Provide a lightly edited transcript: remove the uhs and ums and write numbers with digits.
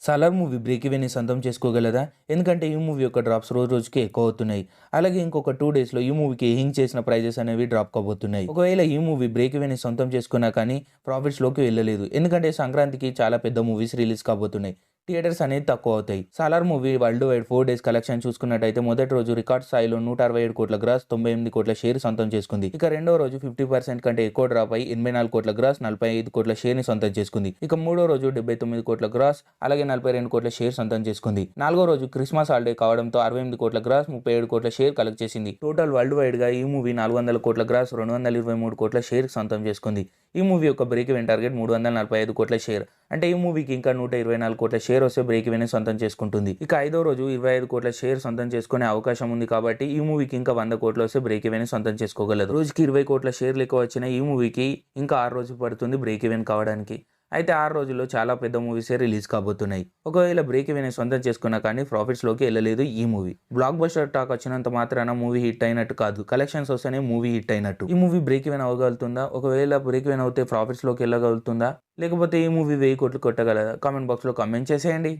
'Salar' movie break ఈవెన్‌ని సొంతం చేసుకోగలదా? ఎందుకంటే ఈ మూవీ యొక్క డ్రాప్స్ రోజుకి ఎక్కువ అవుతున్నాయి. అలాగే ఇంకొక 2 డేస్‌లో ఈ మూవీకి హింగ్ చేసిన ప్రైజెస్ అనేవి డ్రాప్ కాబోతున్నాయి. ఒకవేళ ఈ మూవీ బ్రేక్ ఈవెన్‌ని సొంతం చేసుకున్నా కానీ ప్రాఫిట్స్‌లోకి వెళ్ళలేదు. ఎందుకంటే సంక్రాంతికి చాలా పెద్ద మూవీస్ రిలీజ్ కాబోతున్నాయి. థియేటర్స్ అనేది తక్కువ అవుతాయి. 'Salaar' movie worldwide 4 days collection చూసుకున్నట్టయితే మొదటి రోజు రికార్డ్ స్థాయిలో 167 కోట్ల గ్రాస్ 98 కోట్ల షేర్ సొంతం చేసుకుంది. ఇక రెండో రోజు 50% కంటే ఎక్కువ డ్రాప్ అయి 84 కోట్ల గ్రాస్ 45 కోట్ల షేర్‌ని సొంతం చేసుకుంది. ఇక మూడో రోజు 79 కోట్ల గ్రాస్ అలాగే 42 కోట్ల షేర్ సొంతం చేసుకుంది. నాలుగో రోజు క్రిస్మస్ హాలిడే కావడంతో 68 కోట్ల గ్రాస్ 37 కోట్ల షేర్ కలెక్ట్ చేసింది. టోటల్ వరల్డ్ వైడ్ గా ఈ మూవీ 400 కోట్ల గ్రాస్ 223 కోట్ల షేర్ సొంతం చేసుకుంది. ఈ మూవీ యొక్క బ్రేక్ ఈవెన్ టార్గెట్ 345 కోట్ల షేర్. అంటే ఈ మూవీకి ఇంకా 124 కోట్ల షేర్ వస్తే బ్రేక్ ఈవెన్ సొంతం చేసుకుంటుంది. ఇక ఐదో రోజు 25 కోట్ల షేర్ సొంతం చేసుకునే అవకాశం ఉంది కాబట్టి ఈ మూవీకి ఇంకా 100 కోట్లు వస్తే బ్రేక్ ఈవెన్ సొంతం చేసుకోగలదు. రోజుకి 20 కోట్ల షేర్లు ఎక్కువ వచ్చిన ఈ మూవీకి ఇంకా 6 రోజులు పడుతుంది బ్రేక్ ఈవెన్ కావడానికి. అయితే 6 రోజుల్లో చాలా పెద్ద మూవీసే రిలీజ్ కాబోతున్నాయి. ఒకవేళ బ్రేక్ ఈవెన్ సొంతం చేసుకున్నా కానీ ప్రాఫిట్స్‌లోకి వెళ్ళలేదు ఈ మూవీ. బ్లాక్ బస్టర్ టాక్ వచ్చినంత మాత్రాన మూవీ హిట్ అయినట్టు కాదు. కలెక్షన్స్ వస్తేనే మూవీ హిట్ అయినట్టు. ఈ మూవీ బ్రేక్ ఈవెన్ అవ్వగలుగుతుందా? ఒకవేళ బ్రేక్ ఈవెన్ అవుతే ప్రాఫిట్స్‌లోకి వెళ్ళగలుగుతుందా? లేకపోతే ఈ మూవీ 1000 కోట్లు కొట్టగలదా? కామెంట్ బాక్స్‌లో కామెంట్ చేసేయండి.